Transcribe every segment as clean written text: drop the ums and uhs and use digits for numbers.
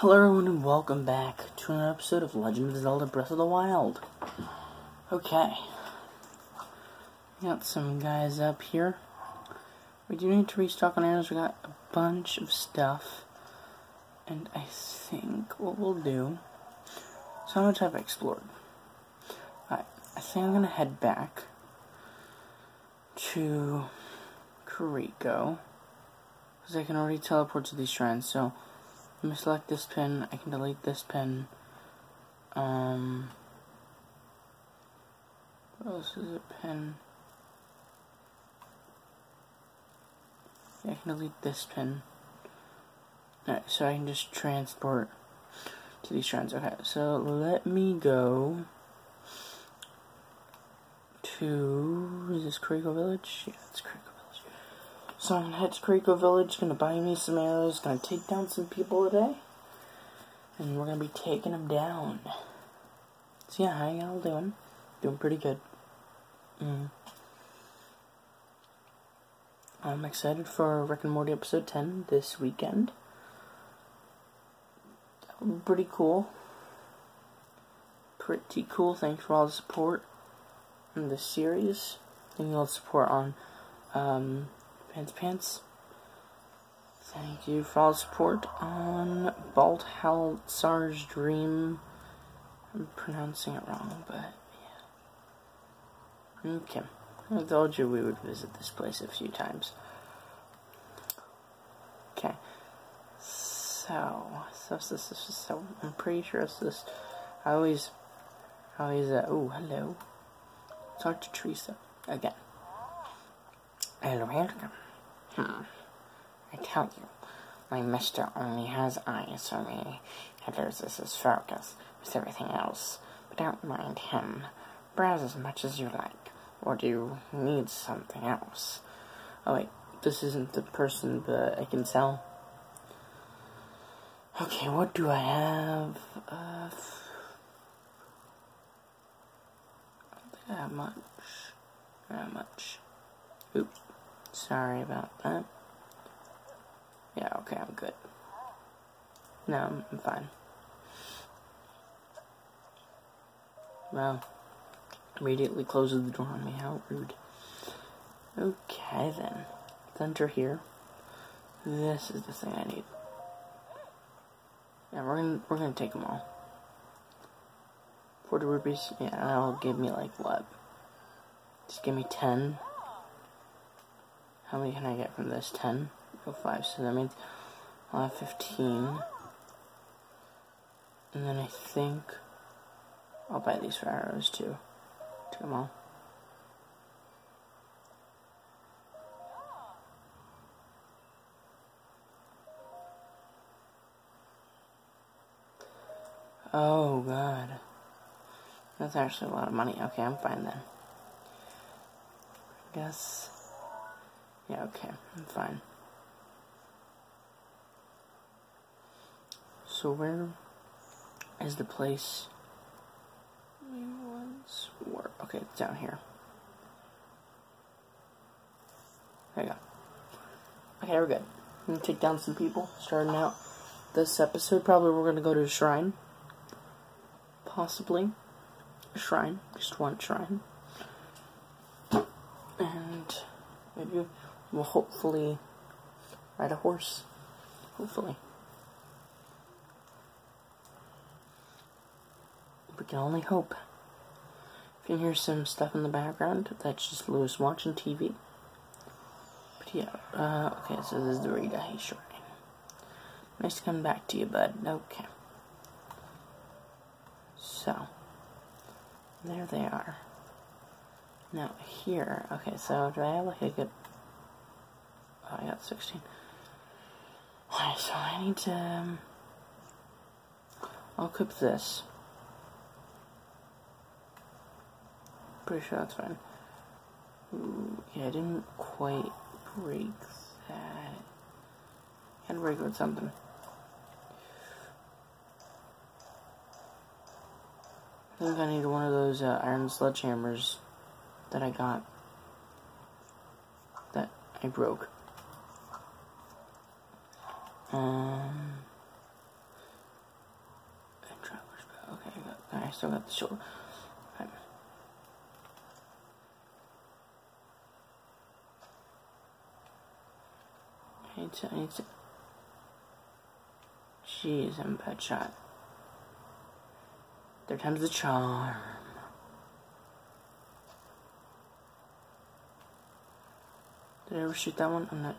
Hello everyone and welcome back to another episode of Legend of Zelda Breath of the Wild. Okay. We got some guys up here. We do need to restock on arrows. We got a bunch of stuff. And I think what we'll do... So how much have I explored? Alright, I think I'm gonna head back to Kuriko, because I can already teleport to these shrines, so let me select this pin, I can delete this pin. What else is a pin? Yeah, I can delete this pin. Alright, so I can just transport to these shrines. Okay, so let me go to... Is this Kuriko Village? Yeah, it's Kuriko Village. So I'm gonna head to Kuriko Village, gonna buy me some arrows, gonna take down some people today, and we're gonna be taking them down. So yeah, how y'all doing? Doing pretty good. I'm excited for Rick and Morty episode 10 this weekend. That would be pretty cool. Pretty cool. Thanks for all the support in this series. Thank you all the support on Pants. Thank you for all the support on Balthazar's Dream. I'm pronouncing it wrong, but yeah. Okay. I told you we would visit this place a few times. Okay. So I'm pretty sure it's this. I always, oh, hello. Talk to Teresa again. Hello, welcome. I tell you, my mister only has eyes for me. He loses his focus with everything else. But don't mind him. Browse as much as you like. Or do you need something else? Oh wait, this isn't the person, but I can tell. Okay, what do I have? I don't think I have much. Not much. Oops. Sorry about that. Yeah, okay, I'm good. No, I'm fine. Well, immediately closes the door on me. How rude. Okay, then. Let's enter here. This is the thing I need. Yeah, we're gonna take them all. 40 rupees. Yeah, that'll give me like what? Just give me 10. How many can I get from this? 10? Go 5, so that means I'll have 15. And then I think I'll buy these for arrows too. Take them all. Oh god. That's actually a lot of money. Okay, I'm fine then. I guess. Yeah, okay, I'm fine. So where is the place we once were? Okay, it's down here. There you go. Okay, we're good. I'm gonna take down some people. Starting out this episode, probably we're gonna go to a shrine. Possibly a shrine. Just one shrine. And maybe we'll hopefully ride a horse. Hopefully. We can only hope. If you can hear some stuff in the background, that's just Lewis watching TV. But yeah, okay, so this is the Rita shrine. Nice to come back to you, bud. Okay. So, there they are. Now, here, okay, so do I have like a good... Oh, I got 16. Okay, so I need to... I'll equip this. Pretty sure that's fine. Ooh, yeah, I didn't quite break that. Had to break it with something. I think I need one of those iron sledgehammers that I got. That I broke. I still got the shoulder. I need to. Jeez, I'm a bad shot. Third time's the charm. Did I ever shoot that one? I'm not.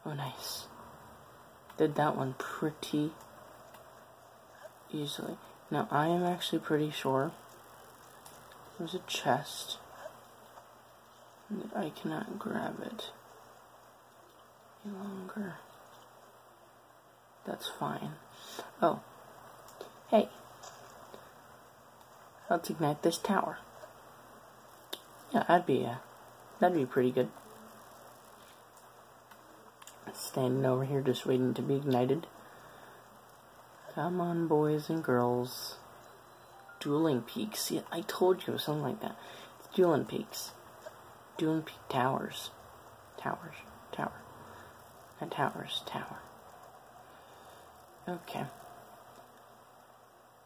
Oh, nice. Did that one pretty easily. Now, I am actually pretty sure there's a chest and I cannot grab it any longer. That's fine. Oh. Hey. Let's ignite this tower. Yeah, that'd be pretty good. Standing over here just waiting to be ignited. Come on, boys and girls. Dueling peaks. Yeah, I told you, something like that. It's dueling peaks. Dueling peak towers. Towers. Tower. Not towers. Tower. Okay.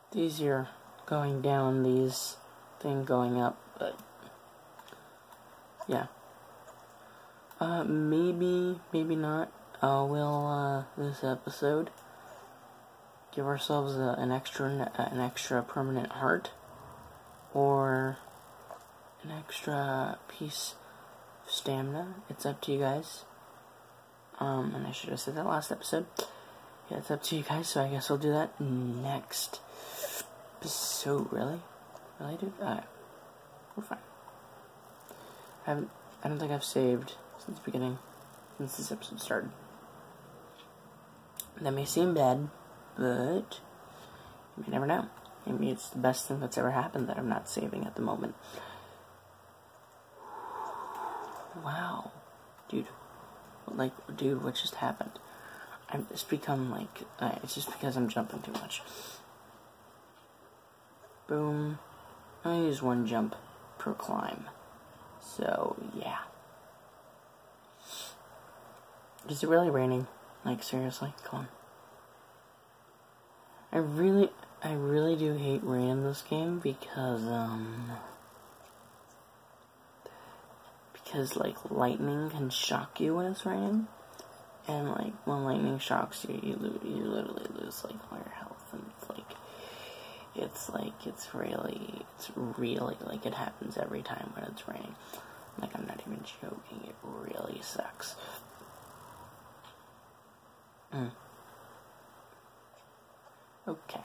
It's easier going down these thing going up, but yeah. Maybe not. We'll this episode give ourselves an extra permanent heart, or an extra piece of stamina. It's up to you guys. And I should have said that last episode. Yeah, it's up to you guys. So I guess we'll do that next episode. Really, dude. We're fine. I don't think I've saved since the beginning, since this episode started. That may seem bad, but you never know. Maybe it's the best thing that's ever happened that I'm not saving at the moment. Wow. Dude, what just happened? It's become like, it's just because I'm jumping too much. Boom. I use one jump per climb. So, yeah. Is it really raining? Like, seriously? Come on. I really do hate rain in this game because, like, lightning can shock you when it's raining. And, like, when lightning shocks you, you literally lose, like, all your health. And it's really, like, it happens every time when it's raining. Like, I'm not even joking. It really sucks. Okay.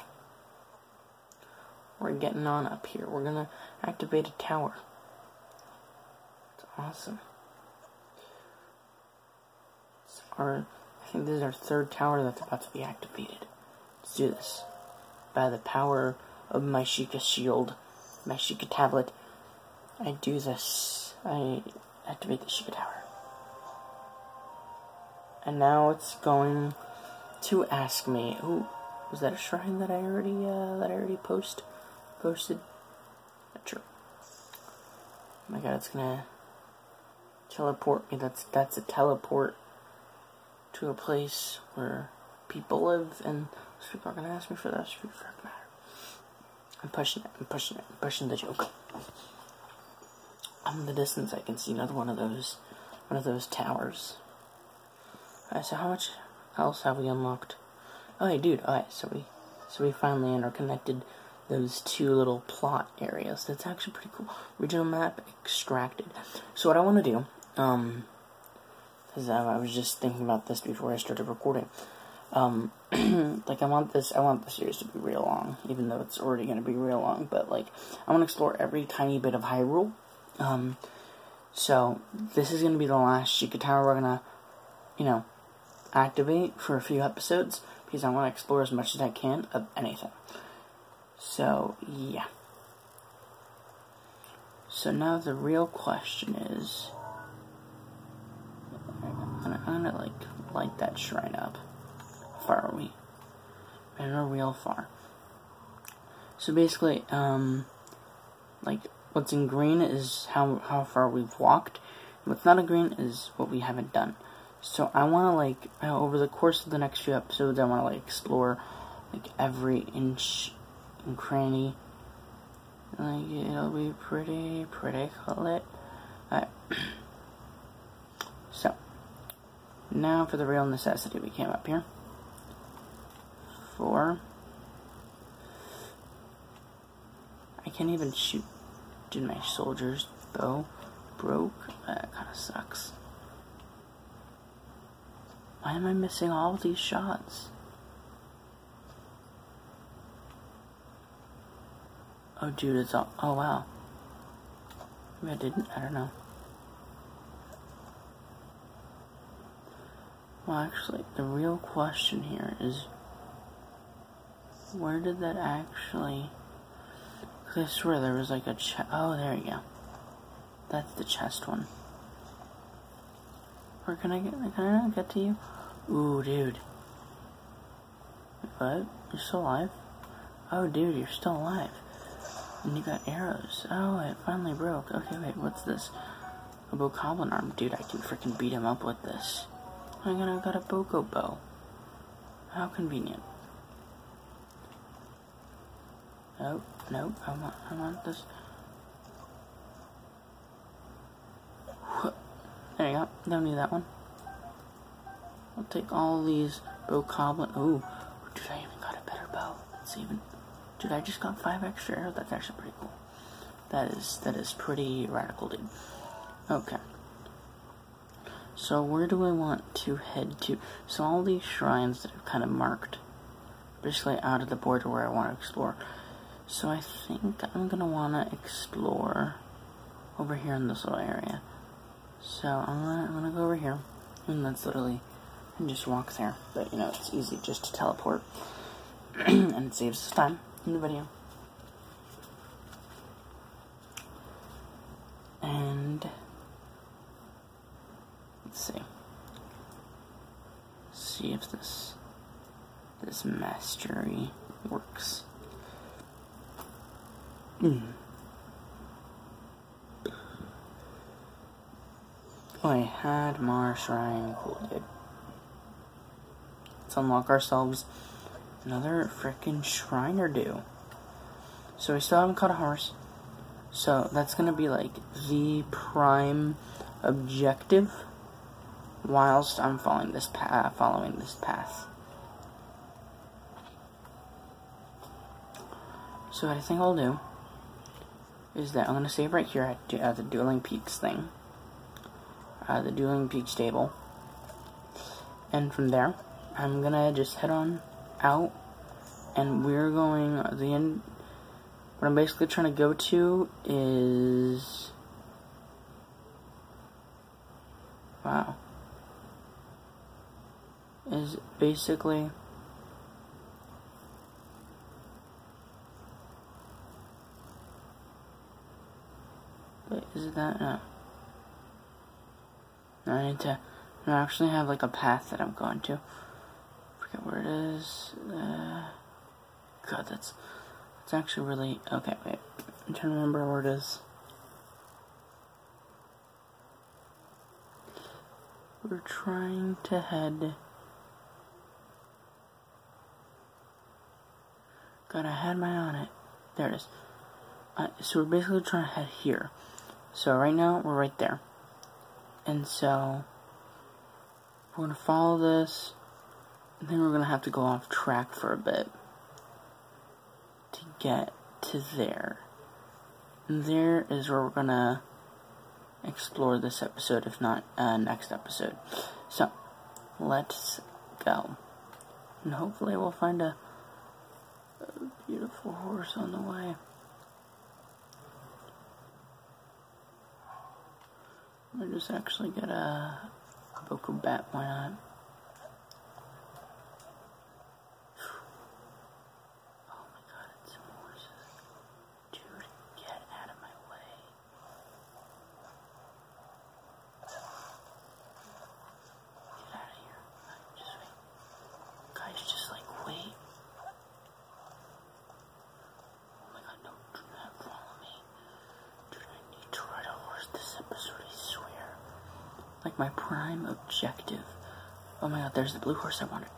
We're getting on up here. We're gonna activate a tower. It's awesome. I think this is our third tower that's about to be activated. Let's do this. By the power of my Sheikah shield, my Sheikah tablet, I do this. I activate the Sheikah tower. And now it's going to ask me, ooh, was that a shrine that I already posted? Not true. Oh my god, it's gonna teleport me. That's a teleport to a place where people live, and those people are gonna ask me for that. I'm pushing the joke. In the distance I can see another one of those towers. Alright, so how much else have we unlocked? Oh, hey, dude. Alright, so we finally interconnected those two little plot areas. That's actually pretty cool. Regional map extracted. So what I want to do, because I was just thinking about this before I started recording. Like, I want the series to be real long, even though it's already going to be real long. But, like, I want to explore every tiny bit of Hyrule. So this is going to be the last Sheikah Tower we're going to, activate for a few episodes, because I want to explore as much as I can of anything. So, yeah. So now the real question is, I'm gonna light that shrine up. How far are we? I know real far. So basically, like, what's in green is how far we've walked, What's not a green is what we haven't done. So I want to, like, over the course of the next few episodes, I want to, like, explore, like, every inch and cranny. Like, it'll be pretty lit. Alright. So, now for the real necessity. We came up here. 4. I can't even shoot. Did my soldier's bow broke? That kind of sucks. Why am I missing all these shots? Oh, dude, it's all. Oh, wow. Maybe I didn't. I don't know. Well, actually, the real question here is, where did that actually? Because I swear there was like a chest. Oh, there you go. That's the chest one. Where can I get? Can I not get to you? Ooh, dude. What? You're still alive? Oh, dude, you're still alive. And you got arrows. Oh, it finally broke. Okay, wait, what's this? A bokoblin arm. Dude, I can freaking beat him up with this. I got a boko bow. How convenient. Nope, nope, I want this. There you go. Don't need that one. I'll take all these bokoblin. Ooh, dude, I even got a better bow. That's even. Dude, I just got 5 extra arrows. That's actually pretty cool. That is pretty radical, dude. Okay. So where do I want to head to? So all these shrines that I've kind of marked, basically out of the border where I want to explore. So I think I'm gonna want to explore over here in this little area. So I'm gonna go over here, and that's literally, and just walk there. But you know, it's easy just to teleport, and it saves us time in the video. And let's see if this mastery works. Oh, I had more shrine. Cool, dude. Let's unlock ourselves another frickin' shrine or do. So we still haven't caught a horse. So that's gonna be like the prime objective whilst I'm following this path. So what I think I'll do is that I'm gonna save right here at the Dueling Peaks thing. The Dueling Peaks stable. And from there, I'm gonna just head on out, and we're going, the end, what I'm basically trying to go to is, wow, is basically, wait, is it that? No. I need to, I actually have like a path that I'm going to. Forget where it is. God, that's actually really, okay, wait. I'm trying to remember where it is. We're trying to head. God, I had my eye on it. There it is. So we're basically trying to head here. So right now, we're right there. And so, we're going to follow this, and then we're going to have to go off track for a bit to get to there. And there is where we're going to explore this episode, if not next episode. So, let's go. And hopefully we'll find a beautiful horse on the way. I'll just actually get a Boko bat, why not? Oh my god, it's some horses. Dude, get out of my way. Get out of here. Just wait. Guys, just like wait. Oh my god, no, do not follow me. Dude, I need to ride a horse this episode, I swear. like my prime objective. Oh my god, there's the blue horse I wanted.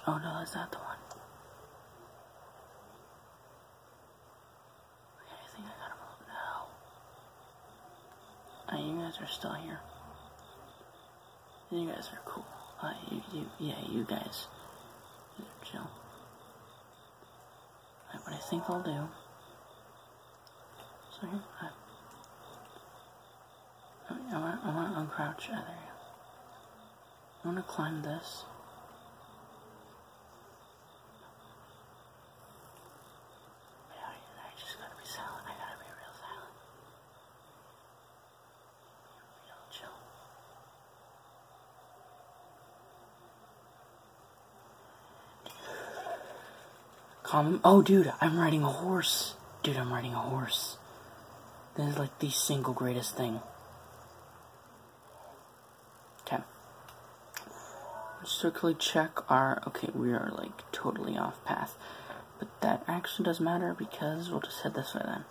Oh no, that's not the one. Okay, I think I got him. No. You guys are still here. You guys are cool. You guys. You are chill. Right, what I think I'll do. So here, I want to uncrouch. There you go. I want to climb this. I just gotta be silent. I gotta be real silent. Real chill. Calm. Oh, dude, I'm riding a horse. Dude, I'm riding a horse. That is like the single greatest thing. Okay. Let's quickly check our... Okay, we are like totally off path. But that actually doesn't matter because we'll just head this way then.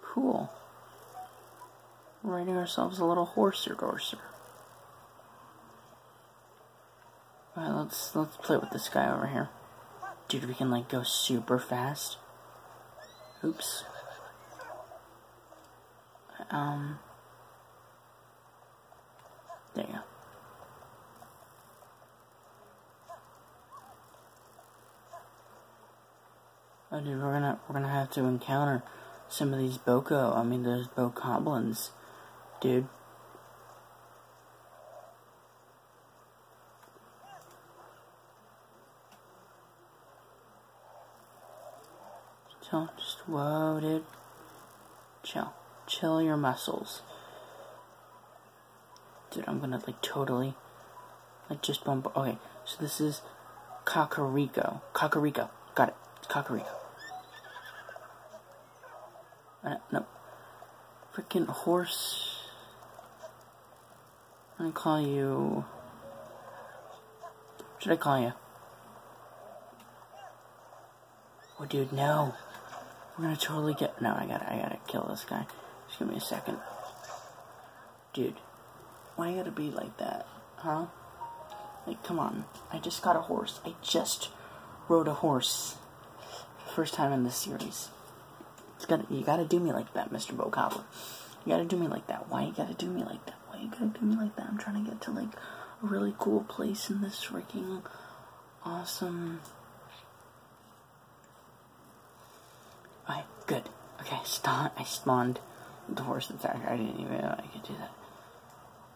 Cool. We're riding ourselves a little horser-dorser. Alright, let's play with this guy over here. Dude, we can like go super fast. Oops. There you go. Oh dude, we're gonna have to encounter some of these those bokoblins, dude. Chill, just whoa, dude. Chill your muscles. Dude, I'm gonna like totally like just bump. Okay, so this is Kakariko. Got it. Kakariko. No. Freaking horse. I'm gonna call you. What should I call you? Oh, dude, no. We're gonna totally get. No, I gotta kill this guy. Just give me a second. Dude, why you gotta be like that, huh? Like, come on. I just got a horse. I just rode a horse. First time in this series. You gotta do me like that, Mr. Bokoblin. You gotta do me like that. Why you gotta do me like that? Why you gotta do me like that? I'm trying to get to, like, a really cool place in this freaking awesome... Alright, good. Okay, I spawned the horse attacker. I didn't even know I could do that.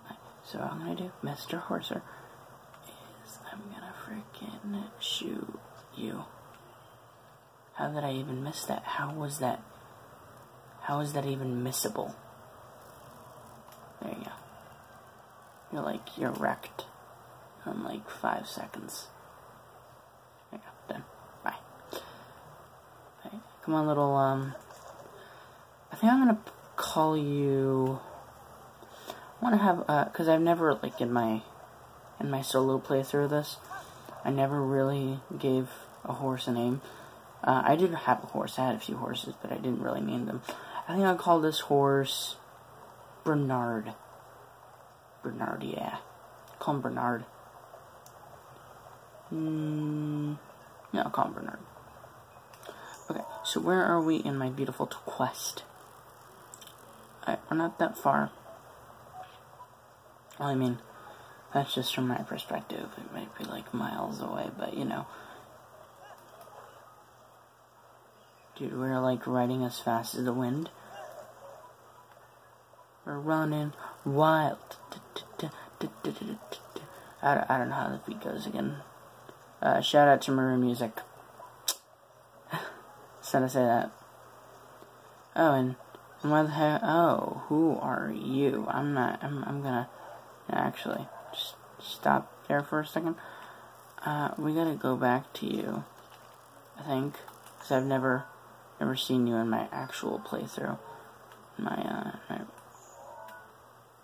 Right, so what I'm gonna do, Mr. Horser, is I'm gonna freaking shoot you. How did I even miss that? How was that even missable? There you go. You're wrecked in like 5 seconds. There you go, done. Bye. Right, come on, little, I think I'm gonna call you, I wanna have, cause I've never, like, in my solo playthrough of this, I never really gave a horse a name. I did have a horse. I had a few horses, but I didn't really name them. I think I'll call this horse Bernard. Bernard, yeah. Call him Bernard. Yeah, I'll call him Bernard. Okay, so where are we in my beautiful quest? We're not that far. Well, I mean, that's just from my perspective. It might be like miles away, but you know. Dude, we're like riding as fast as the wind. We're running wild. I don't know how the beat goes again. Shout out to Maroon Music. Said I say that. Oh, and why the heck? Oh, who are you? I'm gonna actually just stop there for a second. We gotta go back to you, I think, because I've never seen you in my actual playthrough. Did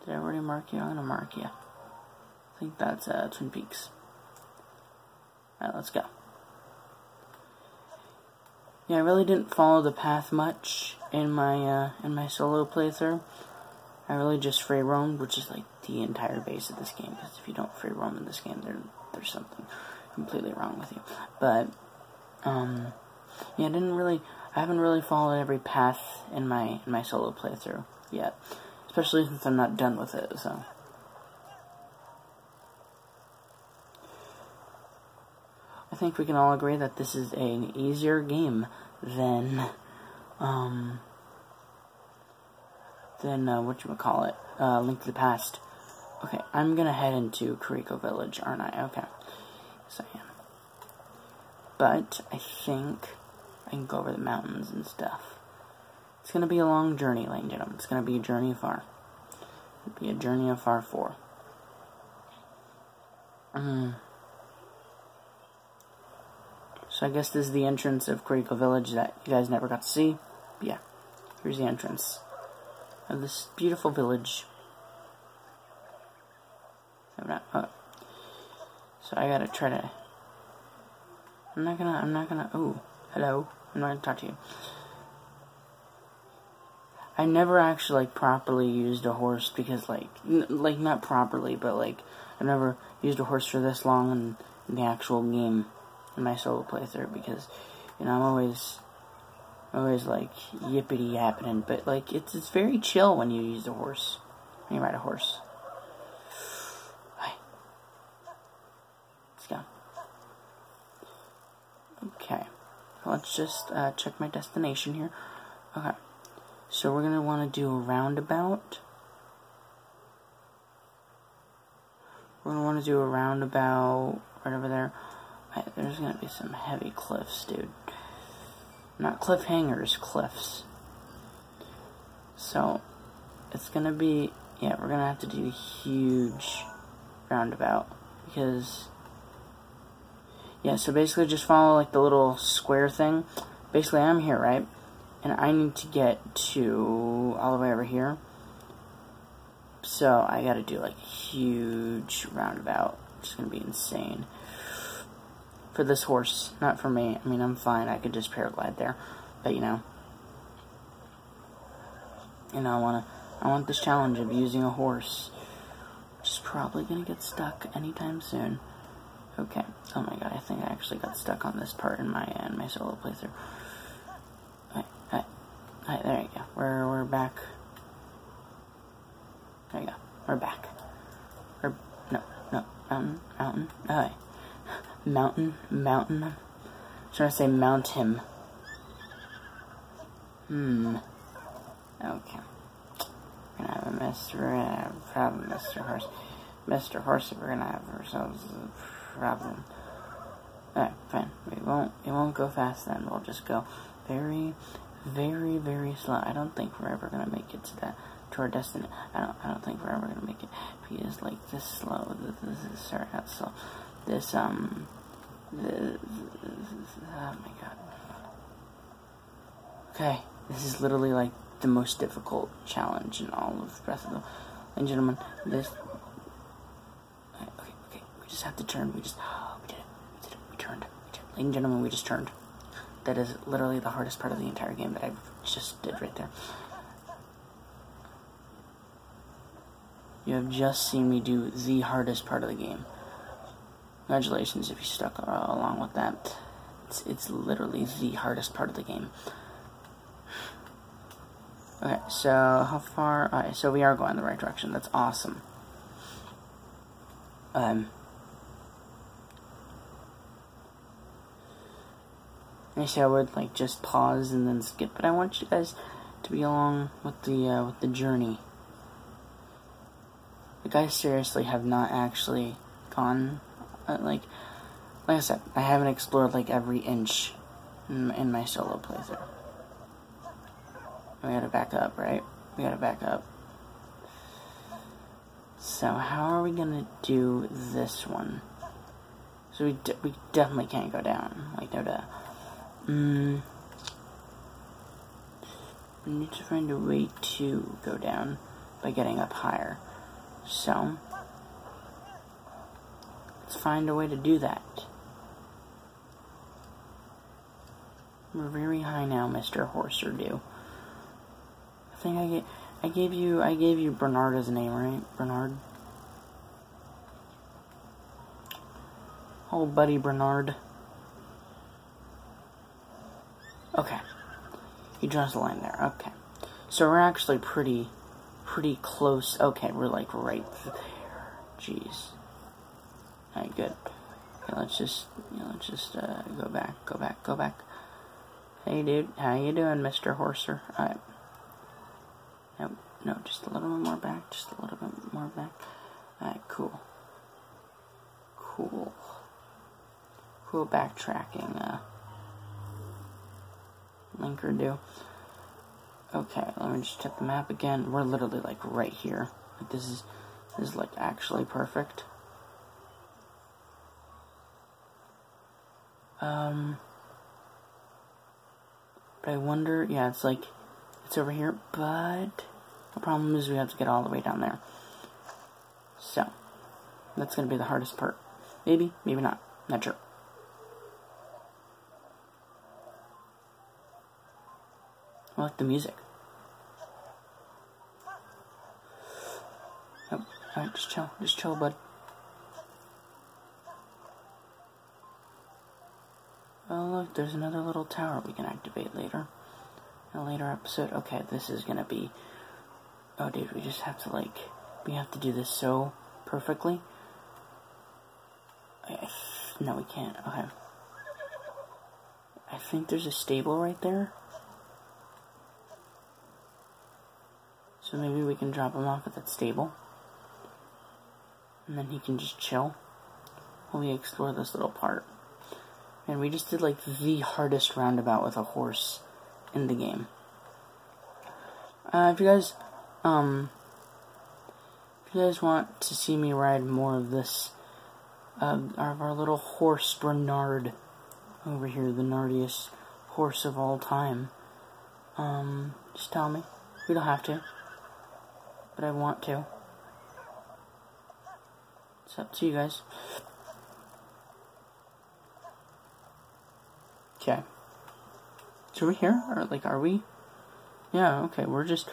I already mark you? I'm gonna mark you. I think that's Twin Peaks. Alright, let's go. Yeah, I really didn't follow the path much in my solo playthrough. I really just free roamed, which is like the entire base of this game. Because if you don't free roam in this game, there's something completely wrong with you. But yeah, I haven't really followed every path in my solo playthrough yet, especially since I'm not done with it. So I think we can all agree that this is an easier game than whatchamacallit, Link to the Past. Okay, I'm gonna head into Kuriko Village, aren't I? Okay, yes I am. But I think I can go over the mountains and stuff. It's gonna be a long journey, ladies and gentlemen. It's gonna be a journey afar. It'll be a journey afar for. So I guess this is the entrance of Kuriko Village that you guys never got to see. Yeah, here's the entrance of this beautiful village. So I gotta try to. I'm not gonna. Oh, hello. I'm not gonna talk to you. I never actually properly used a horse because like not properly, but I've never used a horse for this long in the actual game in my solo playthrough because I'm always like yippity yapping, but like it's very chill when you use a horse, when you ride a horse. Hi. Let's go. Okay, let's just check my destination here. Okay, so we're gonna want to do a roundabout. We're gonna want to do a roundabout right over there. There's gonna be some heavy cliffs, dude. Not cliffhangers, cliffs. So, it's gonna be, yeah, we're gonna have to do a huge roundabout. Because, yeah, so basically just follow like the little square thing. Basically, I'm here, right? And I need to get to all the way over here. So, I gotta do like a huge roundabout. It's gonna be insane. For this horse, not for me. I mean, I'm fine. I could just paraglide there, but I want this challenge of using a horse, which is probably gonna get stuck anytime soon. Okay. Oh my god, I think I actually got stuck on this part in my solo playthrough. Alright, there you go. We're back. There you go. We're back. Mountain. Alright. Mountain. I'm trying to say mount him. Okay. We're gonna have a Mr. Horse. Mr. Horse, we're gonna have ourselves a problem. Alright, fine. It won't go fast then. We'll just go very, very, very slow. I don't think we're ever gonna make it to our destination. I don't think we're ever gonna make it. If he is like this slow, sorry, not slow. This, oh my god. Okay, this is literally like the most difficult challenge in all of Breath of the... Ladies and gentlemen, this... Okay, we just have to turn, we did it, we turned. Ladies and gentlemen, we just turned. That is literally the hardest part of the entire game that I just did right there. You have just seen me do the hardest part of the game. Congratulations if you stuck along with that. It's literally the hardest part of the game. Okay, so how far? Alright, so we are going the right direction. That's awesome. Actually, I would like just pause and then skip, but I want you guys to be along with the journey. Like, I seriously have not actually gone. Like I said, I haven't explored like every inch in my solo playthrough. We gotta back up, right? We gotta back up. So how are we gonna do this one? So we definitely can't go down. Like, no doubt. We need to find a way to go down by getting up higher. So let's find a way to do that. We're very high now, Mr. Horserdew. I think I gave you Bernard as a name, right? Bernard. Old buddy Bernard. Okay. He draws the line there. Okay. So we're actually pretty close. Okay, we're like right there. Jeez. Alright, good. Okay, let's just go back. Hey dude, how you doing, Mr. Horser? Alright. Nope, no, just a little bit more back, Alright, cool. Cool backtracking, linker do. Okay, let me just check the map again. We're literally like right here. Like this is like actually perfect. But I wonder, yeah, it's like, it's over here, but the problem is we have to get all the way down there. So, that's going to be the hardest part. Maybe, maybe not. Not sure. I like the music. Nope. Alright, just chill, bud. Oh look, there's another little tower we can activate later. In a later episode. Okay, this is gonna be... Oh dude, we just have to like... We have to do this so perfectly. No, we can't. Okay. I think there's a stable right there. So maybe we can drop him off at that stable. And then he can just chill while we explore this little part. And we just did like the hardest roundabout with a horse in the game. If you guys want to see me ride more of this, of our little horse Bernard over here, the nardiest horse of all time, just tell me. We don't have to, but I want to. It's up to you guys. Okay. So we're here? Or, like, are we? Yeah, okay, we just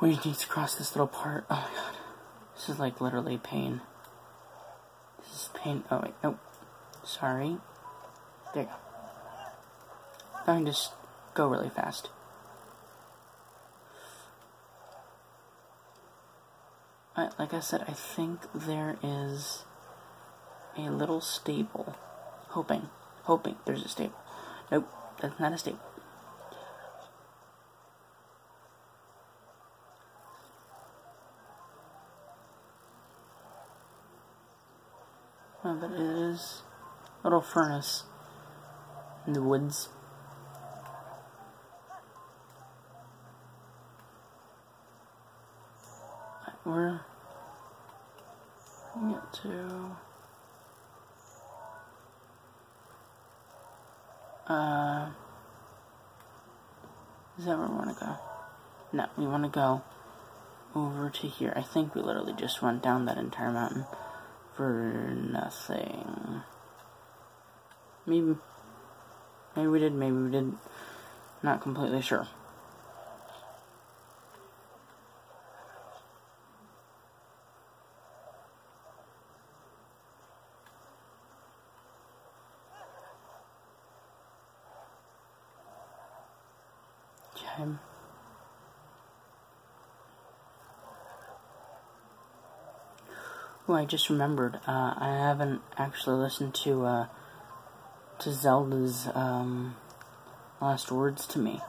need to cross this little part. Oh my god. This is, like, literally pain. This is pain. Oh, wait, nope. Sorry. There you go. I can just go really fast. Alright, like I said, I think there is a little stable. Hoping there's a stable. Nope, that's not a stable. Oh, but it is a little furnace in the woods. We're going to get to... Is that where we want to go? No, we want to go over to here. I think we literally just went down that entire mountain for nothing. Maybe we did, maybe we didn't. Not completely sure. Okay. Oh, I just remembered. I haven't actually listened to Zelda's last words to me.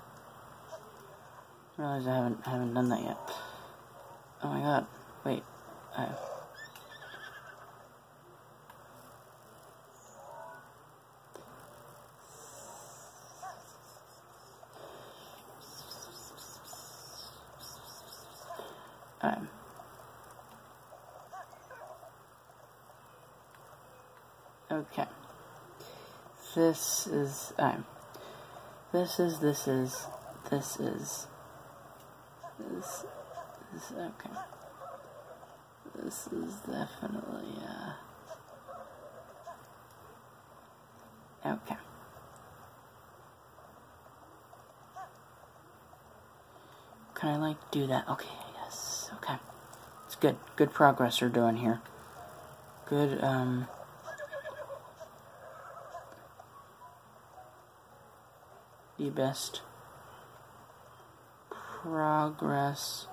I realize I haven't done that yet. Oh my god! Wait. Okay. This is okay. This is definitely, okay. Can I, like, do that? Okay, yes, okay. It's good. Good progress we're doing here. Good, the best progress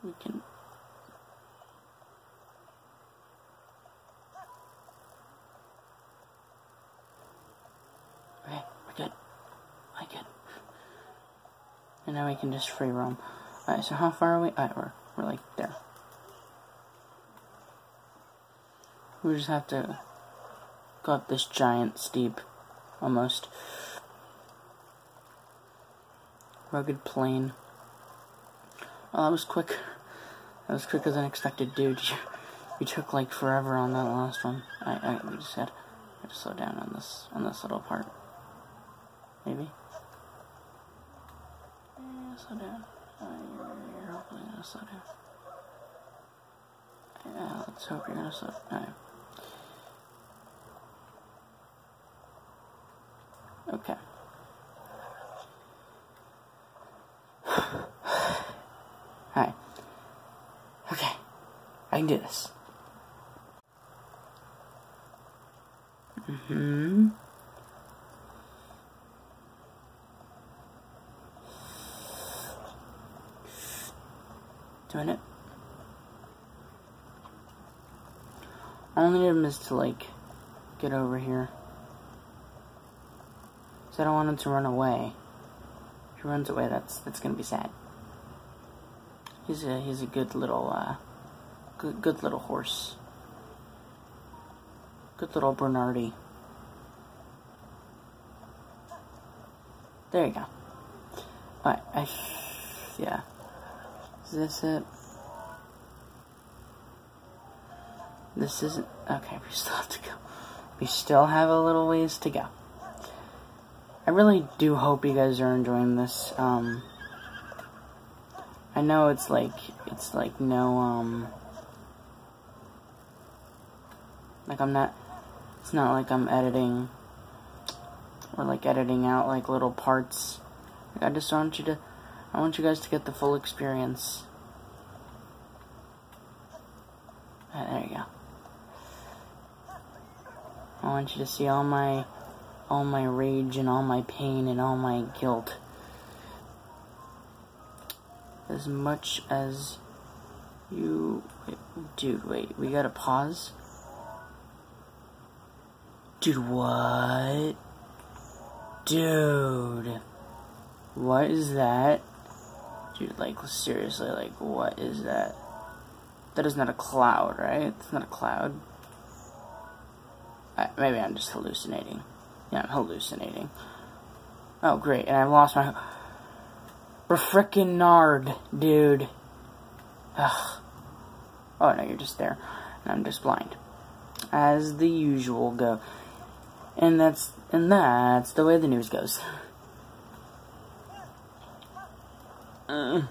we can. Okay, we're good. I like it. And now we can just free roam. Alright, so how far are we? Alright, we're like there. We just have to go up this giant steep, almost rugged plain. Oh, that was quick. That was quicker than expected, dude. You took like forever on that last one. We just had to slow down on this little part. Maybe. Yeah, slow down. You're hopefully gonna slow down. Yeah, let's hope you're gonna slow down. Alright. Okay. Alright. Okay. I can do this. Doing it. All I need him is to, like, get over here. So I don't want him to run away. If he runs away, that's gonna be sad. He's a good little good little horse. Good little Bernardi. There you go. Alright, yeah. Is this it? This isn't. Okay, we still have to go. We still have a little ways to go. I really do hope you guys are enjoying this. I know it's like no, like it's not like I'm editing, or like editing out like little parts. Like, I want you guys to get the full experience. There you go. I want you to see all my rage and all my pain and all my guilt. As much as you... Dude, wait, we gotta pause? Dude, what? Dude. What is that? Dude, like, seriously, like, what is that? That is not a cloud, right? It's not a cloud. Maybe I'm just hallucinating. Yeah, I'm hallucinating. Oh, great, and I've lost my... We're frickin' Nard, dude. Ugh. Oh, no, you're just there. And I'm just blind. As the usual go. And that's the way the news goes. Okay.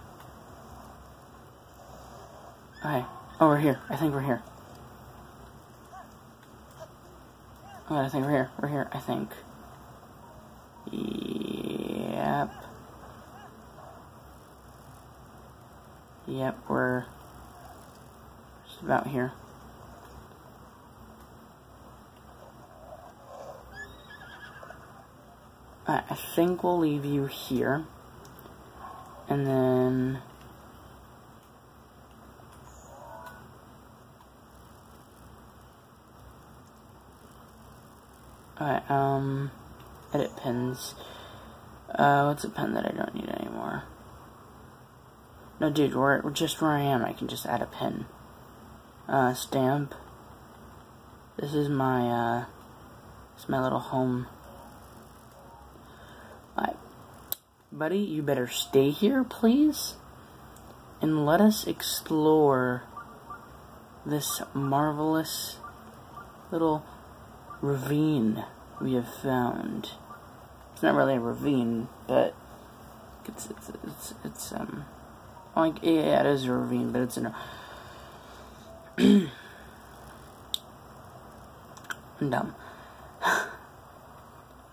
Oh, we're here. I think we're here. Oh, I think we're here. We're here, I think. Yep. Yep, we're just about here. Alright, I think we'll leave you here. And then... Alright, edit pins. What's a pen that I don't need anymore? No, dude, we're just where I am. I can just add a pin. Stamp. This is my little home. Alright. Buddy, you better stay here, please. And let us explore this marvelous little ravine we have found. It's not really a ravine, but it's like, yeah, it is a ravine, but it's an I'm dumb.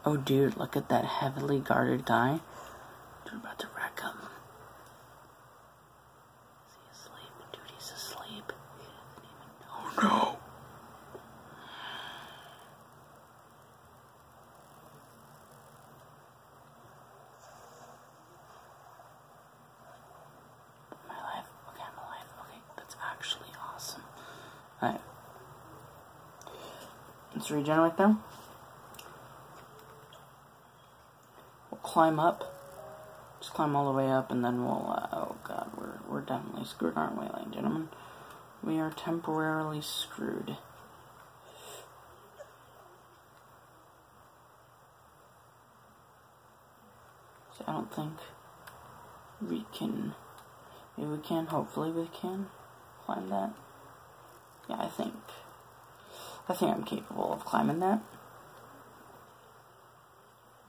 Oh, dude, look at that heavily guarded guy. They're about to wreck him. Alright. Let's regenerate there. We'll climb up. Just climb all the way up, and then we'll, oh god, we're definitely screwed, aren't we, ladies and gentlemen? We are temporarily screwed. So I don't think we can, maybe we can, hopefully we can climb that. Yeah, I think I'm capable of climbing that.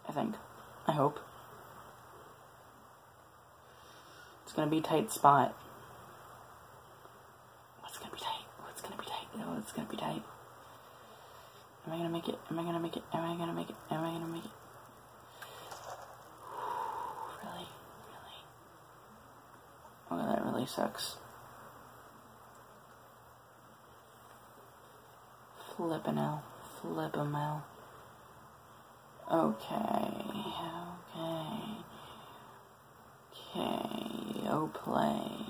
I hope. It's gonna be a tight spot. It's gonna be tight. It's gonna be tight. Oh, it's gonna be tight. Am I gonna make it? Am I gonna make it? Am I gonna make it? Am I gonna make it? Really? Oh, that really sucks. Flippin' hell. Flippin' hell. Okay. Oh, play.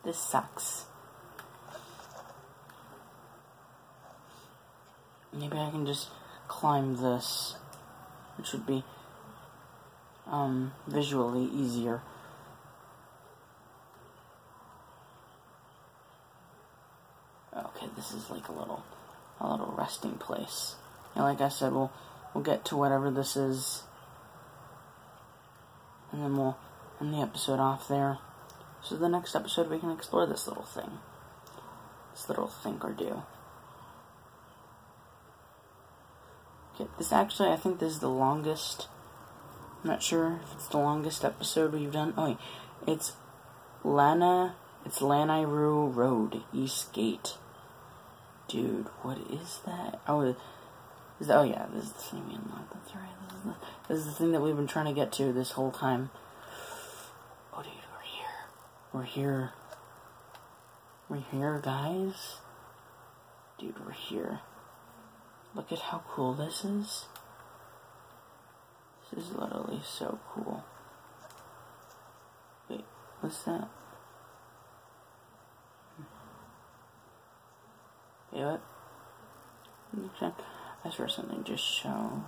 This sucks. Maybe I can just climb this, which would be visually easier. Okay, this is like a little resting place. And like I said, we'll get to whatever this is, and then we'll end the episode off there. So the next episode we can explore this little thing. This little think-or-do. Okay, this actually, I think this is the longest. I'm not sure if it's the longest episode we've done. Oh wait, it's Lanairu Road, East Gate. Dude, what is that? Oh, oh yeah, this is the thing we unlocked. That's right. This is the thing that we've been trying to get to this whole time. Oh, dude, we're here. We're here, guys. Dude, we're here. Look at how cool this is. This is literally so cool. Wait, what's that? Wait, what? Okay. I swear something just shone.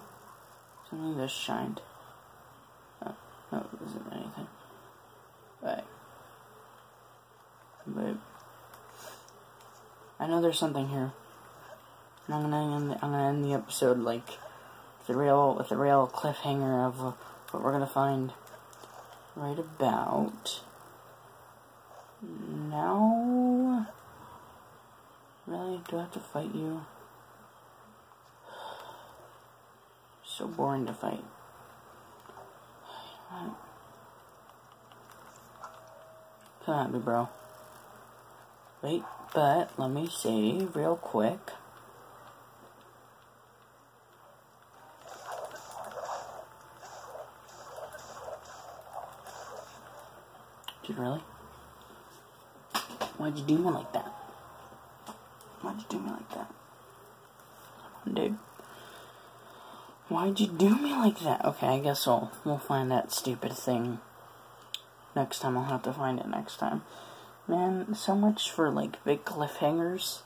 Something just shined. Oh, no, it isn't anything. Right. But I know there's something here. And I'm gonna end the episode like with a real cliffhanger of what we're gonna find right about now. Really? Do I have to fight you? So boring to fight. Come at me, bro. Wait, but let me save real quick. Dude, really? Why'd you do me like that? Why'd you do me like that? Come on, dude. Why'd you do me like that? Okay, I guess we'll find that stupid thing next time. I'll have to find it next time. Man, so much for, like, big cliffhangers.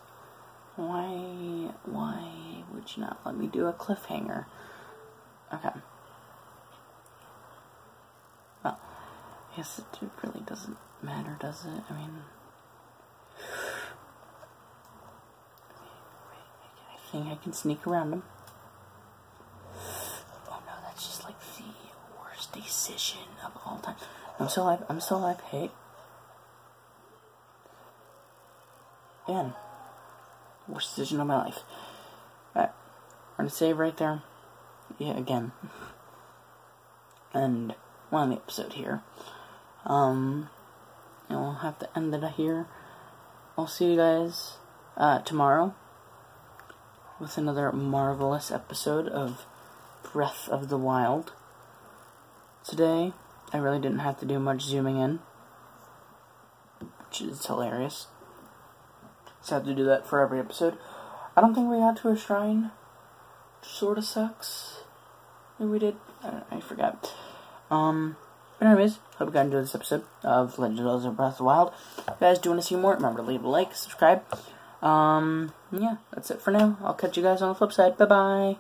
Why would you not let me do a cliffhanger? Okay. Well, I guess it really doesn't matter, does it? I mean, I think I can sneak around them. Oh no, that's just like the worst decision of all time. I'm still alive, hey. Man, worst decision of my life. Alright, we're gonna save right there. Yeah, again. And we'll end the episode here. And we'll have to end it here. I'll see you guys tomorrow with another marvelous episode of Breath of the Wild. Today, I really didn't have to do much zooming in, which is hilarious. Just have to do that for every episode. I don't think we got to a shrine, which sort of sucks. Maybe we did. I forgot. But anyways, hope you guys enjoyed this episode of Legend of Zelda Breath of the Wild. If you guys do want to see more, remember to leave a like, subscribe. Yeah, that's it for now. I'll catch you guys on the flip side. Bye-bye.